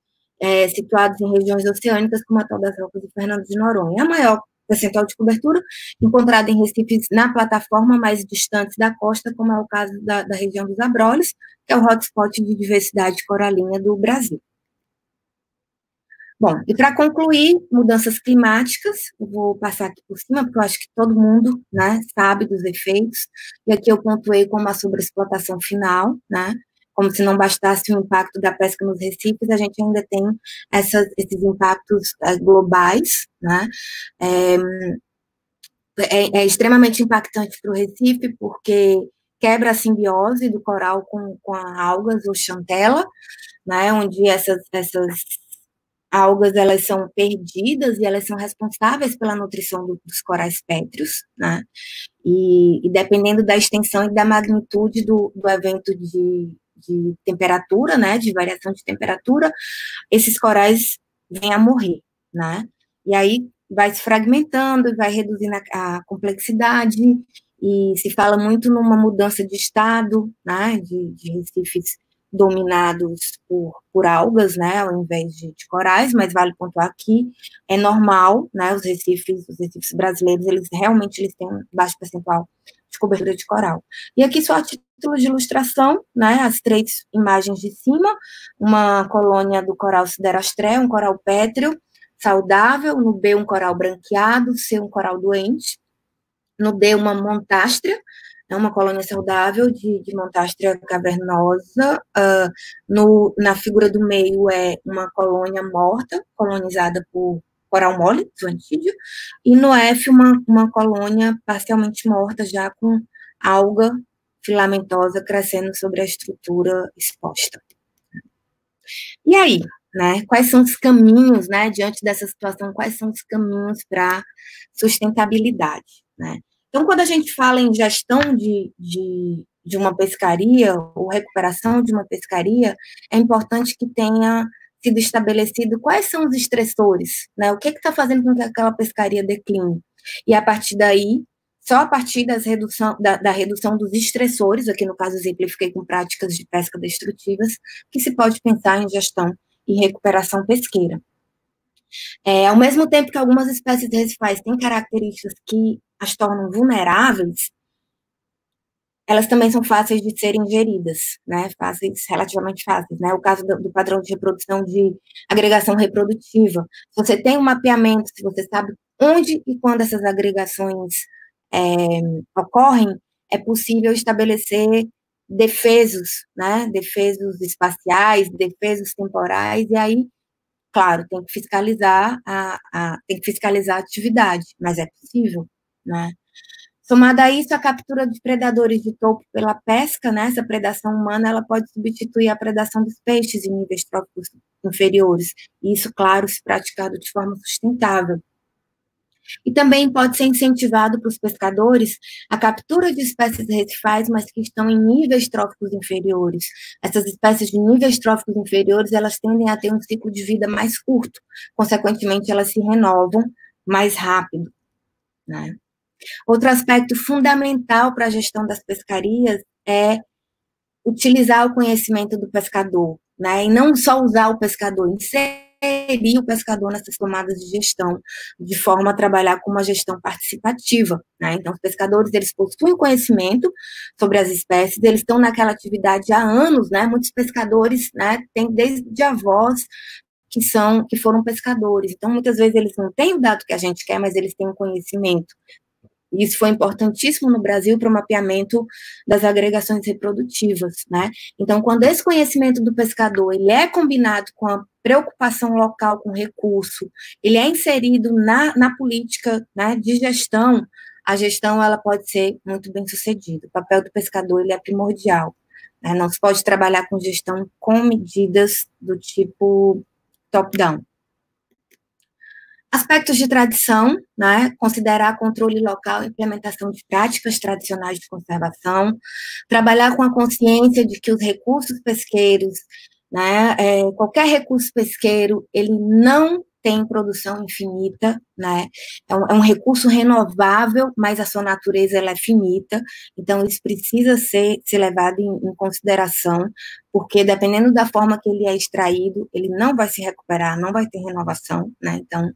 situados em regiões oceânicas, como a Atol das Rocas e Fernando de Noronha. A maior percentual de cobertura encontrada em recifes na plataforma mais distantes da costa, como é o caso da região dos Abrolhos, que é o hotspot de diversidade coralina do Brasil. Bom, e para concluir, mudanças climáticas, eu vou passar aqui por cima, porque eu acho que todo mundo, né, sabe dos efeitos, e aqui eu pontuei como a sobreexplotação final, né, como se não bastasse o impacto da pesca nos recifes, a gente ainda tem esses impactos globais, né, é extremamente impactante para o Recife, porque quebra a simbiose do coral com a algas ou xantela, né, onde essas algas, elas são perdidas e elas são responsáveis pela nutrição dos corais pétreos, né, e dependendo da extensão e da magnitude do evento de temperatura, né, de variação de temperatura, esses corais vêm a morrer, né, e aí vai se fragmentando, vai reduzindo a complexidade, e se fala muito numa mudança de estado, né, de recifes dominados por algas, né, ao invés de corais, mas vale pontuar aqui, é normal, né, os recifes brasileiros, eles têm um baixo percentual de cobertura de coral. E aqui só a título de ilustração, né, as 3 imagens de cima, uma colônia do coral Siderastré, um coral pétreo, saudável, no B um coral branqueado, C um coral doente, no D uma montástrea, é uma colônia saudável de montástrea cavernosa, na figura do meio é uma colônia morta, colonizada por coral mole, zoantídeo, e no F uma colônia parcialmente morta, já com alga filamentosa crescendo sobre a estrutura exposta. E aí, né, quais são os caminhos, né, diante dessa situação, quais são os caminhos para sustentabilidade, né? Então, quando a gente fala em gestão de uma pescaria, ou recuperação de uma pescaria, é importante que tenha sido estabelecido quais são os estressores, né? O que está fazendo com que aquela pescaria decline? E, a partir daí, só a partir da redução dos estressores, aqui no caso exemplifiquei com práticas de pesca destrutivas, que se pode pensar em gestão e recuperação pesqueira. Ao mesmo tempo que algumas espécies recifais têm características que as tornam vulneráveis, elas também são fáceis de serem ingeridas, né? Relativamente fáceis, né? O caso do padrão de reprodução de agregação reprodutiva. Se você tem um mapeamento, se você sabe onde e quando essas agregações ocorrem, é possível estabelecer defesos, né? Defesos espaciais, defesos temporais, e aí, claro, tem que fiscalizar a atividade, mas é possível, né? Somada a isso, a captura de predadores de topo pela pesca, né, essa predação humana, ela pode substituir a predação dos peixes em níveis tróficos inferiores, e isso, claro, se praticado de forma sustentável. E também pode ser incentivado para os pescadores a captura de espécies recifais, mas que estão em níveis tróficos inferiores. Essas espécies de níveis tróficos inferiores, elas tendem a ter um ciclo de vida mais curto, consequentemente, elas se renovam mais rápido, né? Outro aspecto fundamental para a gestão das pescarias é utilizar o conhecimento do pescador, né? E não só usar o pescador, inserir o pescador nessas tomadas de gestão, de forma a trabalhar com uma gestão participativa, né? Então, os pescadores, eles possuem conhecimento sobre as espécies, eles estão naquela atividade há anos, né? Muitos pescadores, né, têm desde avós que foram pescadores. Então, muitas vezes eles não têm o dado que a gente quer, mas eles têm o conhecimento. Isso foi importantíssimo no Brasil para o mapeamento das agregações reprodutivas, né? Então, quando esse conhecimento do pescador ele é combinado com a preocupação local com recurso, ele é inserido na política, né, de gestão, a gestão ela pode ser muito bem sucedida. O papel do pescador ele é primordial, né? Não se pode trabalhar com gestão com medidas do tipo top-down. Aspectos de tradição, né? Considerar controle local e implementação de práticas tradicionais de conservação, trabalhar com a consciência de que os recursos pesqueiros, né? Qualquer recurso pesqueiro, ele não tem produção infinita, né? É um recurso renovável, mas a sua natureza ela é finita, então isso precisa ser levado em consideração, porque dependendo da forma que ele é extraído, ele não vai se recuperar, não vai ter renovação, né? Então,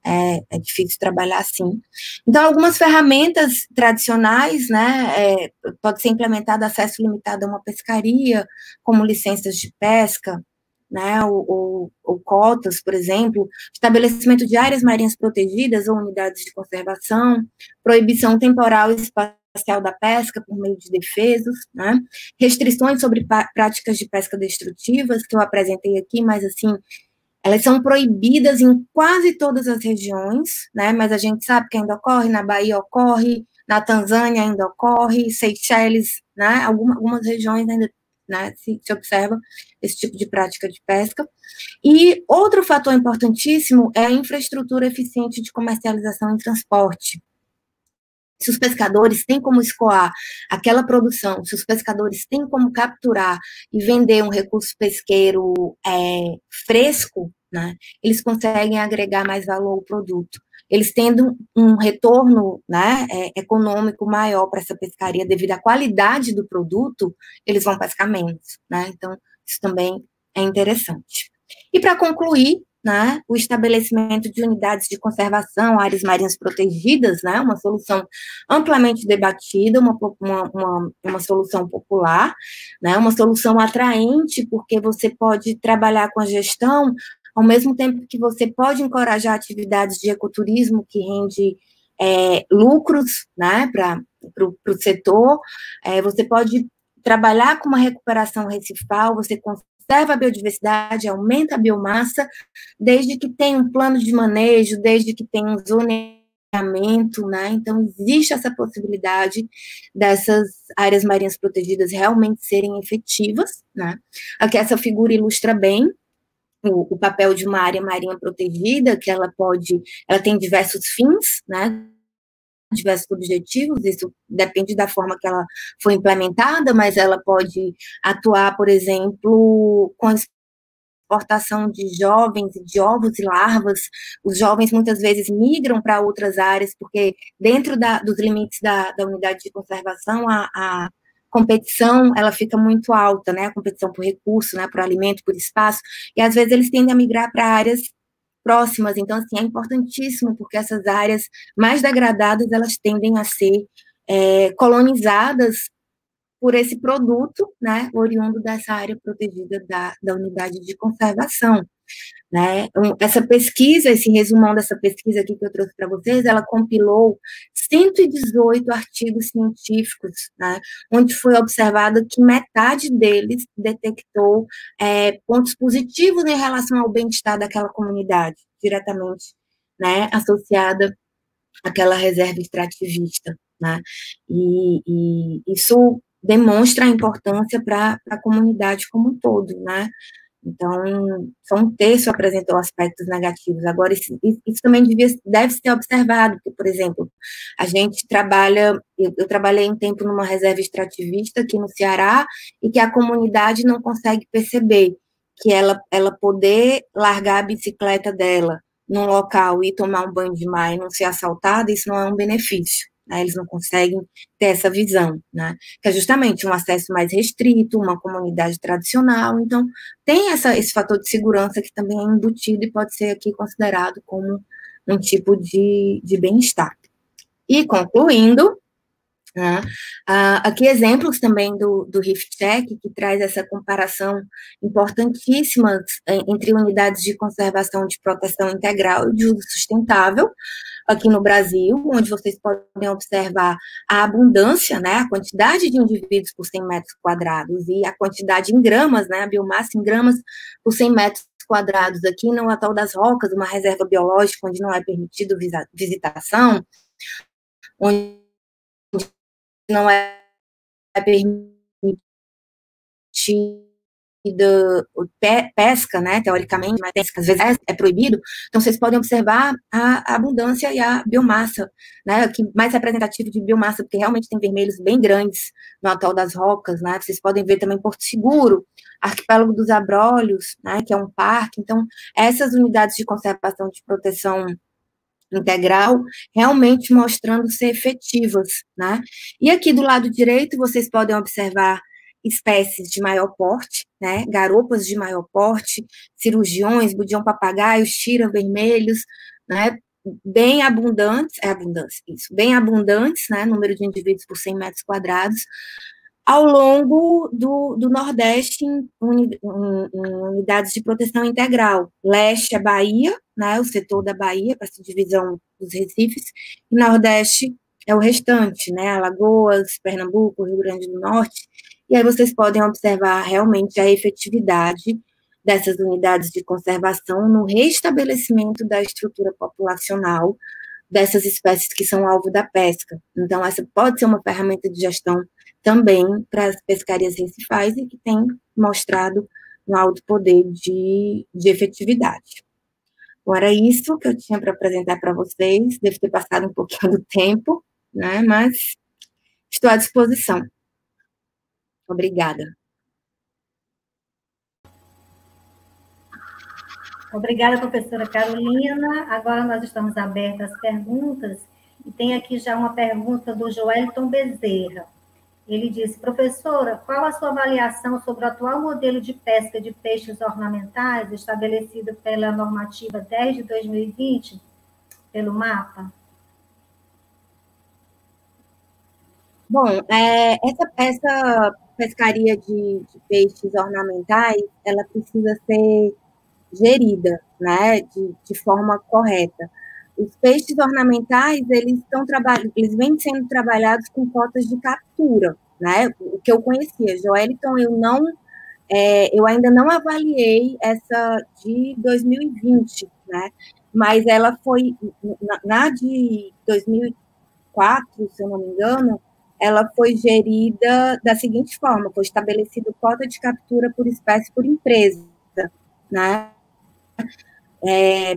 é difícil trabalhar assim. Então, algumas ferramentas tradicionais, né, pode ser implementado acesso limitado a uma pescaria, como licenças de pesca, né, ou cotas, por exemplo, estabelecimento de áreas marinhas protegidas ou unidades de conservação, proibição temporal e espacial da pesca por meio de defesos, né, restrições sobre práticas de pesca destrutivas, que eu apresentei aqui, mas, assim, Elas são proibidas em quase todas as regiões, né? Mas a gente sabe que ainda ocorre, na Bahia ocorre, na Tanzânia ainda ocorre, Seychelles, né? Algumas regiões ainda, né, se observa esse tipo de prática de pesca. E outro fator importantíssimo é a infraestrutura eficiente de comercialização e transporte. Se os pescadores têm como escoar aquela produção, se os pescadores têm como capturar e vender um recurso pesqueiro fresco, né, eles conseguem agregar mais valor ao produto. Eles tendo um retorno, né, econômico maior para essa pescaria devido à qualidade do produto, eles vão pescar menos, né? Então, isso também é interessante. E para concluir, né, o estabelecimento de unidades de conservação, áreas marinhas protegidas, né, uma solução amplamente debatida, uma solução popular, né, uma solução atraente, porque você pode trabalhar com a gestão, ao mesmo tempo que você pode encorajar atividades de ecoturismo que rende lucros, né, para o setor, você pode trabalhar com uma recuperação recifal, você conserva a biodiversidade, aumenta a biomassa, desde que tenha um plano de manejo, desde que tenha um zoneamento, né? Então, existe essa possibilidade dessas áreas marinhas protegidas realmente serem efetivas, né? Aqui essa figura ilustra bem o papel de uma área marinha protegida, que ela tem diversos fins, né? Diversos objetivos, isso depende da forma que ela foi implementada, mas ela pode atuar, por exemplo, com a exportação de jovens, de ovos e larvas. Os jovens muitas vezes migram para outras áreas, porque dentro dos limites da unidade de conservação, a competição, ela fica muito alta, né, a competição por recurso, né, por alimento, por espaço, e às vezes eles tendem a migrar para áreas próximas, então, assim, é importantíssimo, porque essas áreas mais degradadas, elas tendem a ser colonizadas por esse produto, né, oriundo dessa área protegida da unidade de conservação, né. Essa pesquisa, esse resumão dessa pesquisa aqui que eu trouxe para vocês, ela compilou 118 artigos científicos, né, onde foi observado que metade deles detectou pontos positivos em relação ao bem-estar daquela comunidade, diretamente, né, associada àquela reserva extrativista, né, e isso demonstra a importância para a comunidade como um todo, né. Então, só um terço apresentou aspectos negativos. Agora, isso também deve ser observado, porque, por exemplo, a gente trabalha, eu trabalhei um tempo numa reserva extrativista aqui no Ceará, e que a comunidade não consegue perceber que ela poder largar a bicicleta dela num local e tomar um banho de mar e não ser assaltada, isso não é um benefício. Né, eles não conseguem ter essa visão, né, que é justamente um acesso mais restrito, uma comunidade tradicional, então tem esse fator de segurança que também é embutido e pode ser aqui considerado como um tipo de bem-estar. E concluindo, né, aqui exemplos também do RIFCheck, que traz essa comparação importantíssima entre unidades de conservação de proteção integral e de uso sustentável, aqui no Brasil, onde vocês podem observar a abundância, né, a quantidade de indivíduos por 100 metros quadrados e a quantidade em gramas, né, a biomassa em gramas por 100 metros quadrados. Aqui no Atol das Rocas, uma reserva biológica onde não é permitido visitação, onde não é permitido pesca, né, teoricamente, mas pesca às vezes é proibido, então vocês podem observar a abundância e a biomassa, né, que mais representativo de biomassa, porque realmente tem vermelhos bem grandes no Atol das Rocas, né, vocês podem ver também Porto Seguro, Arquipélago dos Abrolhos, né, que é um parque, então essas unidades de conservação de proteção integral, realmente mostrando ser efetivas, né, e aqui do lado direito vocês podem observar espécies de maior porte, né, garopas de maior porte, cirurgiões, budião papagaios, tira vermelhos, né, bem abundantes, bem abundantes, né, número de indivíduos por 100 metros quadrados, ao longo do Nordeste, em unidades de proteção integral. Leste é Bahia, né, o setor da Bahia, para essa divisão dos recifes, e Nordeste é o restante, né, Alagoas, Pernambuco, Rio Grande do Norte, e aí vocês podem observar realmente a efetividade dessas unidades de conservação no restabelecimento da estrutura populacional dessas espécies que são alvo da pesca. Então, essa pode ser uma ferramenta de gestão também para as pescarias recifais e que tem mostrado um alto poder de efetividade. Bom, era isso que eu tinha para apresentar para vocês. Deve ter passado um pouquinho do tempo, né? Mas estou à disposição. Obrigada. Obrigada, professora Carolina. Agora nós estamos abertos às perguntas, e tem aqui já uma pergunta do Joelton Bezerra. Ele disse: professora, qual a sua avaliação sobre o atual modelo de pesca de peixes ornamentais estabelecido pela normativa 10 de 2020, pelo MAPA? Bom, essa pescaria de peixes ornamentais, ela precisa ser gerida, né, de forma correta. Os peixes ornamentais, eles vêm sendo trabalhados com cotas de captura, né, o que eu conhecia. Joeliton, eu ainda não avaliei essa de 2020, né, mas ela foi, na de 2004, se eu não me engano, ela foi gerida da seguinte forma: foi estabelecido cota de captura por espécie por empresa, né,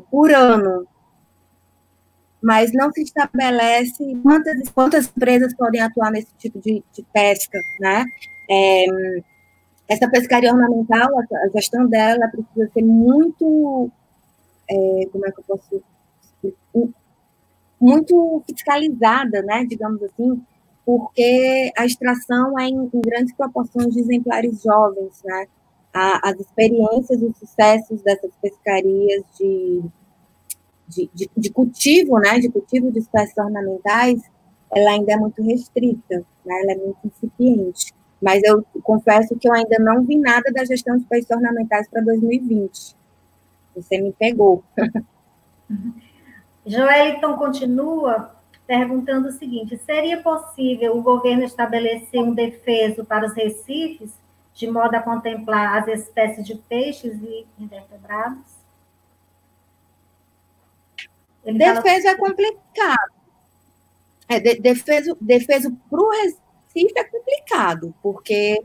por ano, mas não se estabelece quantas empresas podem atuar nesse tipo de pesca, né? Essa pescaria ornamental, a gestão dela precisa ser muito, como é que eu posso explicar? Muito fiscalizada, né? Digamos assim, porque a extração é em grandes proporções de exemplares jovens, né? As experiências e os sucessos dessas pescarias de cultivo, né, de cultivo de espécies ornamentais, ela ainda é muito restrita, né, ela é muito incipiente. Mas eu confesso que eu ainda não vi nada da gestão de peixes ornamentais para 2020. Você me pegou. Joeliton continua perguntando o seguinte: seria possível o governo estabelecer um defeso para os recifes, de modo a contemplar as espécies de peixes e invertebrados? Defeso é complicado. Defeso para o Recife é complicado, porque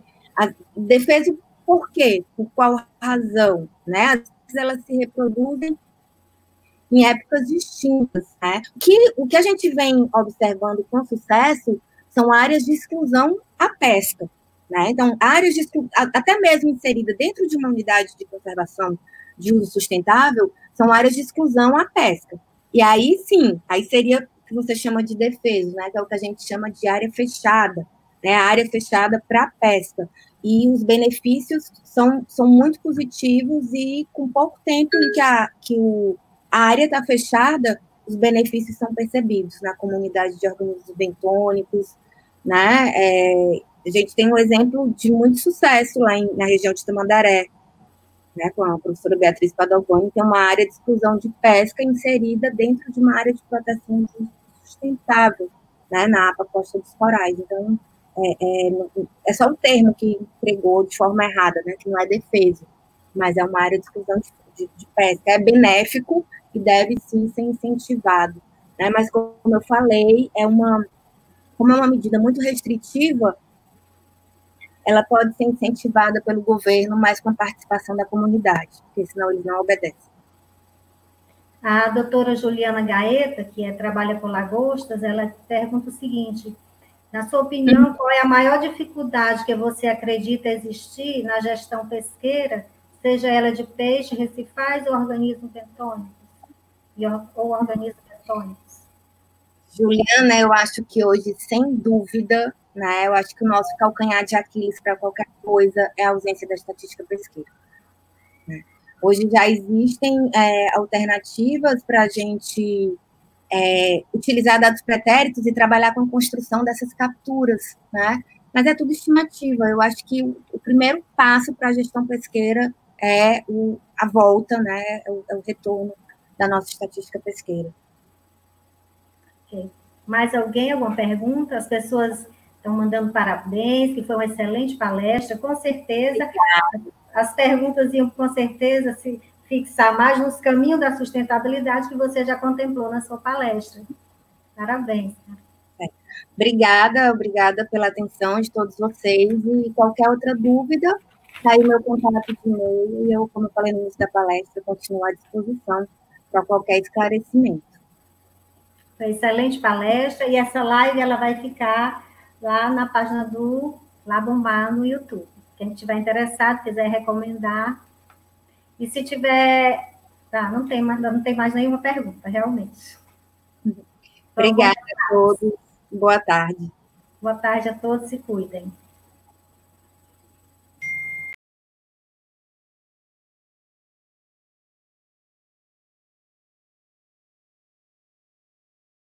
defeso por quê? Por qual razão? Né? Às vezes elas se reproduzem em épocas distintas. Né? O que a gente vem observando com sucesso são áreas de exclusão à pesca. Né? Então, áreas de exclusão, até mesmo inseridas dentro de uma unidade de conservação de uso sustentável, são áreas de exclusão à pesca. E aí, sim, aí seria o que você chama de defeso, né? Que é o que a gente chama de área fechada, né? A área fechada para pesca. E os benefícios são muito positivos e com pouco tempo em que a área está fechada, os benefícios são percebidos na comunidade de organismos bentônicos, né? A gente tem um exemplo de muito sucesso lá na região de Tamandaré, né, com a professora Beatriz Padovani, tem uma área de exclusão de pesca inserida dentro de uma área de proteção sustentável, né, na APA Costa dos Corais. Então, é só o termo que empregou de forma errada, né, que não é defesa, mas é uma área de exclusão de pesca. É benéfico e deve, sim, ser incentivado. Né, mas, como eu falei, como é uma medida muito restritiva, ela pode ser incentivada pelo governo, mas com a participação da comunidade, porque senão eles não obedecem. A doutora Juliana Gaeta, que trabalha com lagostas, ela pergunta o seguinte: na sua opinião, qual é a maior dificuldade que você acredita existir na gestão pesqueira, seja ela de peixe, recifais ou organismos bentônicos? Ou organismos bentônicos? Juliana, eu acho que hoje, sem dúvida, né, eu acho que o nosso calcanhar de Aquiles para qualquer coisa é a ausência da estatística pesqueira. Né? Hoje já existem alternativas para a gente utilizar dados pretéritos e trabalhar com a construção dessas capturas, né? Mas é tudo estimativa. Eu acho que o primeiro passo para a gestão pesqueira é a volta, né, é o retorno da nossa estatística pesqueira. Okay. Mais alguém? Alguma pergunta? As pessoas estão mandando parabéns, que foi uma excelente palestra, com certeza. as perguntas iam, com certeza, se fixar mais nos caminhos da sustentabilidade que você já contemplou na sua palestra. Parabéns. Obrigada pela atenção de todos vocês, e qualquer outra dúvida, tá aí meu contato de e-mail, e eu, como eu falei no início da palestra, continuo à disposição para qualquer esclarecimento. Foi excelente palestra, e essa live ela vai ficar lá na página do Labomar no YouTube. Quem estiver interessado, quiser recomendar. E se tiver... Tá, não tem mais nenhuma pergunta, realmente. Obrigada a todos. Boa tarde. Boa tarde a todos, se cuidem.